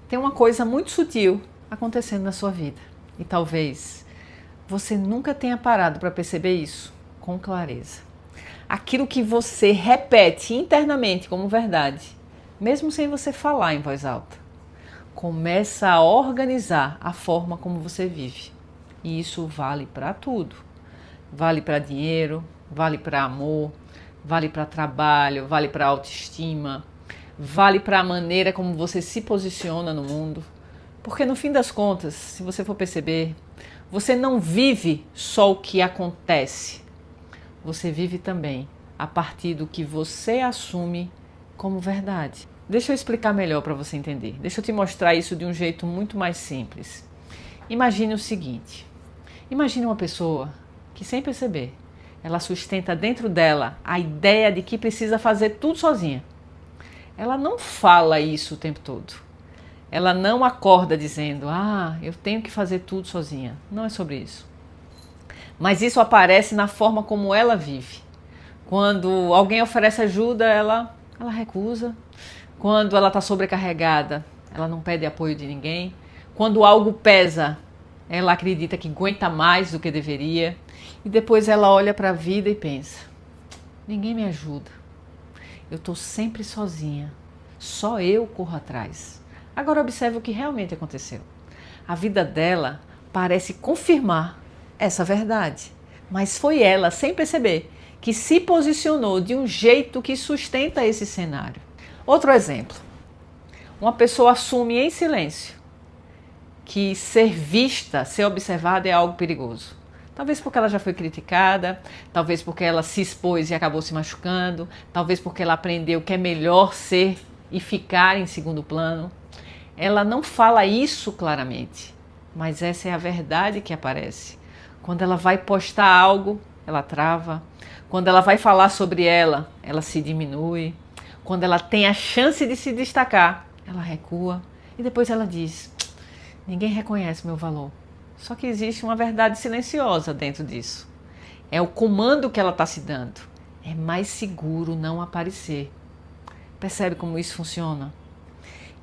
tem uma coisa muito sutil acontecendo na sua vida. E talvez você nunca tenha parado para perceber isso com clareza. Aquilo que você repete internamente como verdade, mesmo sem você falar em voz alta, começa a organizar a forma como você vive. E isso vale para tudo. Vale para dinheiro, vale para amor, vale para trabalho, vale para autoestima, vale para a maneira como você se posiciona no mundo. Porque no fim das contas, se você for perceber, você não vive só o que acontece. Você vive também a partir do que você assume como verdade. Deixa eu explicar melhor para você entender. Deixa eu te mostrar isso de um jeito muito mais simples. Imagine o seguinte. Imagine uma pessoa que, sem perceber, ela sustenta dentro dela a ideia de que precisa fazer tudo sozinha. Ela não fala isso o tempo todo. Ela não acorda dizendo, eu tenho que fazer tudo sozinha. Não é sobre isso. Mas isso aparece na forma como ela vive. Quando alguém oferece ajuda, ela recusa. Quando ela está sobrecarregada, ela não pede apoio de ninguém. Quando algo pesa, ela acredita que aguenta mais do que deveria. E depois ela olha para a vida e pensa, ninguém me ajuda. Eu estou sempre sozinha. Só eu corro atrás. Agora observe o que realmente aconteceu. A vida dela parece confirmar essa verdade. Mas foi ela, sem perceber, que se posicionou de um jeito que sustenta esse cenário. Outro exemplo. Uma pessoa assume em silêncio que ser vista, ser observada é algo perigoso. Talvez porque ela já foi criticada, talvez porque ela se expôs e acabou se machucando, talvez porque ela aprendeu que é melhor ser e ficar em segundo plano. Ela não fala isso claramente, mas essa é a verdade que aparece. Quando ela vai postar algo, ela trava. Quando ela vai falar sobre ela se diminui. Quando ela tem a chance de se destacar, ela recua. E depois ela diz, ninguém reconhece meu valor. Só que existe uma verdade silenciosa dentro disso. É o comando que ela está se dando. É mais seguro não aparecer. Percebe como isso funciona?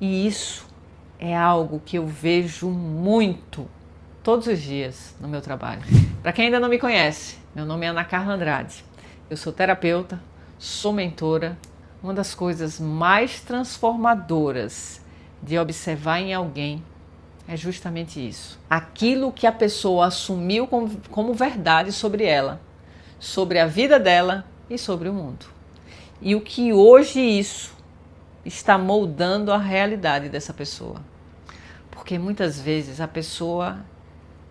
E isso é algo que eu vejo muito, todos os dias no meu trabalho. Para quem ainda não me conhece, meu nome é Ana Carla Andrade. Eu sou terapeuta, sou mentora. Uma das coisas mais transformadoras de observar em alguém é justamente isso. Aquilo que a pessoa assumiu como verdade sobre ela, sobre a vida dela e sobre o mundo. E o que hoje isso está moldando a realidade dessa pessoa. Porque muitas vezes a pessoa,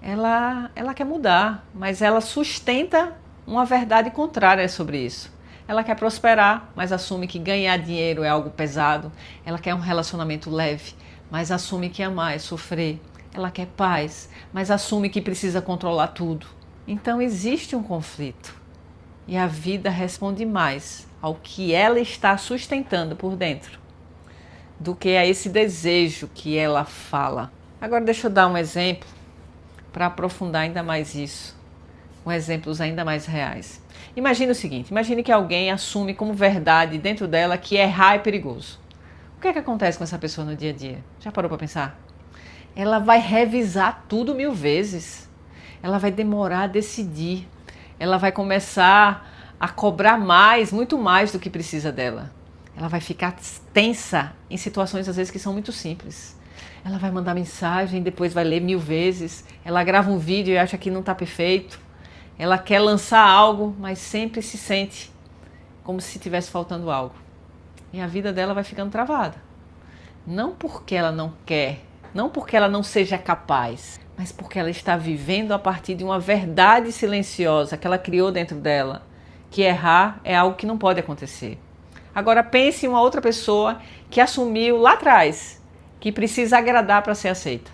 ela quer mudar, mas ela sustenta uma verdade contrária sobre isso. Ela quer prosperar, mas assume que ganhar dinheiro é algo pesado. Ela quer um relacionamento leve, mas assume que amar é sofrer. Ela quer paz, mas assume que precisa controlar tudo. Então existe um conflito. E a vida responde mais ao que ela está sustentando por dentro do que a esse desejo que ela fala. Agora deixa eu dar um exemplo para aprofundar ainda mais isso, com exemplos ainda mais reais. Imagine o seguinte, imagine que alguém assume como verdade dentro dela que errar é perigoso. O que é que acontece com essa pessoa no dia a dia? Já parou para pensar? Ela vai revisar tudo 1000 vezes. Ela vai demorar a decidir. Ela vai começar a cobrar mais, muito mais do que precisa dela. Ela vai ficar tensa em situações às vezes que são muito simples. Ela vai mandar mensagem, depois vai ler 1000 vezes. Ela grava um vídeo e acha que não está perfeito. Ela quer lançar algo, mas sempre se sente como se estivesse faltando algo. E a vida dela vai ficando travada. Não porque ela não quer, não porque ela não seja capaz, mas porque ela está vivendo a partir de uma verdade silenciosa que ela criou dentro dela, que errar é algo que não pode acontecer. Agora pense em uma outra pessoa que assumiu lá atrás que precisa agradar para ser aceita.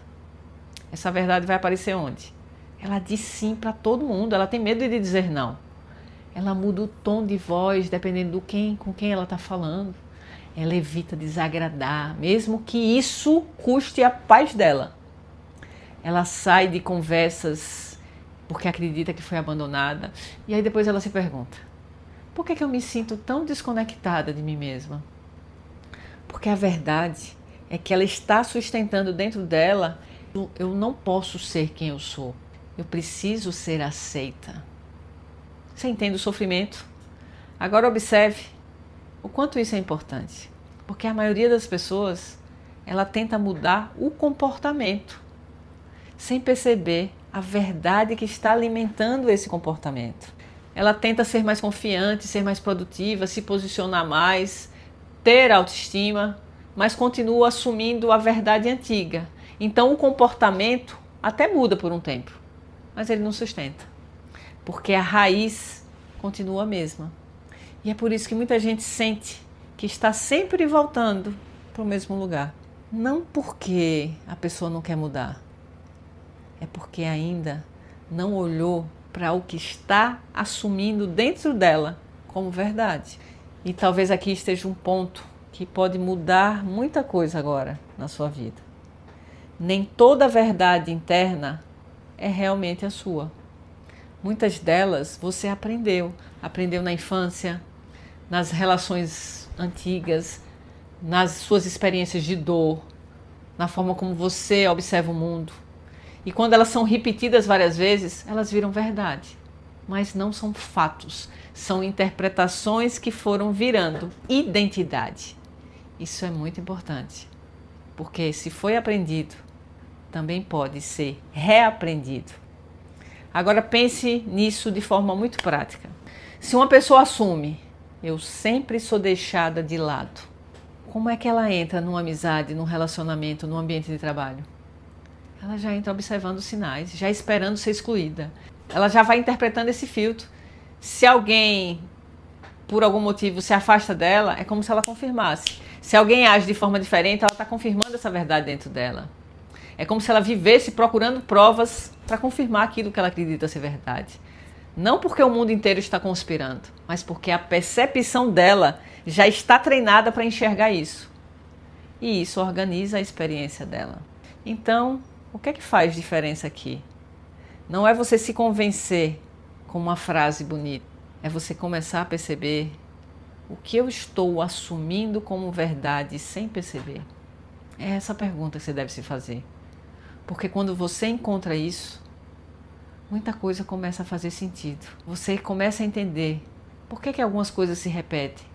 Essa verdade vai aparecer onde? Ela diz sim para todo mundo, ela tem medo de dizer não. Ela muda o tom de voz dependendo com quem ela está falando. Ela evita desagradar, mesmo que isso custe a paz dela. Ela sai de conversas porque acredita que foi abandonada. E aí depois ela se pergunta, por que eu me sinto tão desconectada de mim mesma? Porque a verdade é que ela está sustentando dentro dela: eu não posso ser quem eu sou, eu preciso ser aceita. Você entende o sofrimento? Agora observe o quanto isso é importante, porque a maioria das pessoas, ela tenta mudar o comportamento, sem perceber a verdade que está alimentando esse comportamento. Ela tenta ser mais confiante, ser mais produtiva, se posicionar mais, ter autoestima, mas continua assumindo a verdade antiga. Então o comportamento até muda por um tempo, mas ele não sustenta, porque a raiz continua a mesma. E é por isso que muita gente sente que está sempre voltando para o mesmo lugar. Não porque a pessoa não quer mudar, é porque ainda não olhou para o que está assumindo dentro dela como verdade. E talvez aqui esteja um ponto que pode mudar muita coisa agora na sua vida. Nem toda verdade interna é realmente a sua. Muitas delas você aprendeu na infância, nas relações antigas, nas suas experiências de dor, na forma como você observa o mundo. E quando elas são repetidas várias vezes, elas viram verdade. Mas não são fatos, são interpretações que foram virando identidade. Isso é muito importante, porque se foi aprendido, também pode ser reaprendido. Agora pense nisso de forma muito prática. Se uma pessoa assume: eu sempre sou deixada de lado, como é que ela entra numa amizade, num relacionamento, num ambiente de trabalho? Ela já entra observando os sinais, já esperando ser excluída. Ela já vai interpretando esse filtro. Se alguém, por algum motivo, se afasta dela, é como se ela confirmasse. Se alguém age de forma diferente, ela está confirmando essa verdade dentro dela. É como se ela vivesse procurando provas para confirmar aquilo que ela acredita ser verdade. Não porque o mundo inteiro está conspirando, mas porque a percepção dela já está treinada para enxergar isso. E isso organiza a experiência dela. Então, o que é que faz diferença aqui? Não é você se convencer com uma frase bonita. É você começar a perceber o que eu estou assumindo como verdade sem perceber. É essa pergunta que você deve se fazer. Porque quando você encontra isso, muita coisa começa a fazer sentido. Você começa a entender por que algumas coisas se repetem,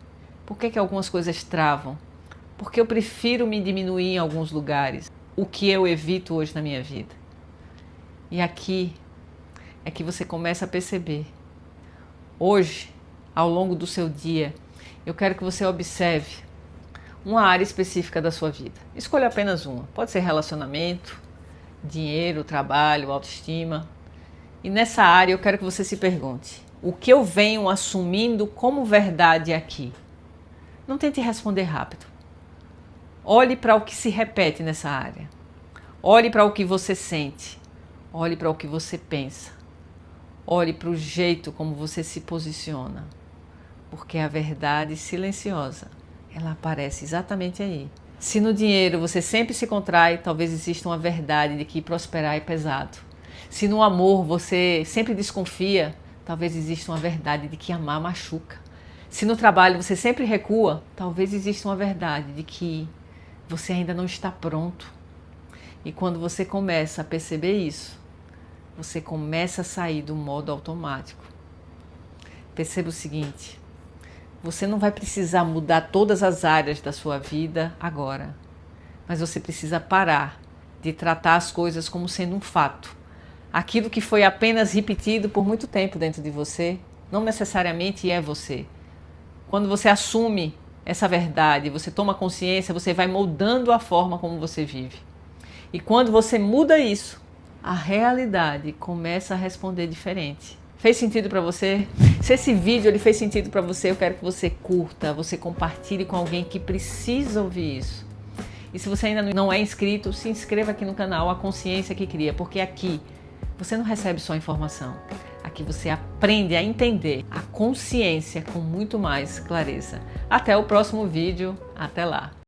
por que algumas coisas travam, por que eu prefiro me diminuir em alguns lugares, o que eu evito hoje na minha vida. E aqui é que você começa a perceber. Hoje, ao longo do seu dia, eu quero que você observe uma área específica da sua vida. Escolha apenas uma. Pode ser relacionamento, dinheiro, trabalho, autoestima. E nessa área eu quero que você se pergunte: o que eu venho assumindo como verdade aqui? Não tente responder rápido. Olhe para o que se repete nessa área. Olhe para o que você sente. Olhe para o que você pensa. Olhe para o jeito como você se posiciona. Porque a verdade silenciosa, ela aparece exatamente aí. Se no dinheiro você sempre se contrai, talvez exista uma verdade de que prosperar é pesado. Se no amor você sempre desconfia, talvez exista uma verdade de que amar machuca. Se no trabalho você sempre recua, talvez exista uma verdade de que você ainda não está pronto. E quando você começa a perceber isso, você começa a sair do modo automático. Perceba o seguinte: você não vai precisar mudar todas as áreas da sua vida agora, mas você precisa parar de tratar as coisas como sendo um fato. Aquilo que foi apenas repetido por muito tempo dentro de você, não necessariamente é você. Quando você assume essa verdade, você toma consciência, você vai moldando a forma como você vive. E quando você muda isso, a realidade começa a responder diferente. Fez sentido para você? Se esse vídeo ele fez sentido para você, eu quero que você curta, você compartilhe com alguém que precisa ouvir isso. E se você ainda não é inscrito, se inscreva aqui no canal A Consciência que Cria, porque aqui você não recebe só informação. Aqui você aprende a entender a consciência com muito mais clareza. Até o próximo vídeo. Até lá!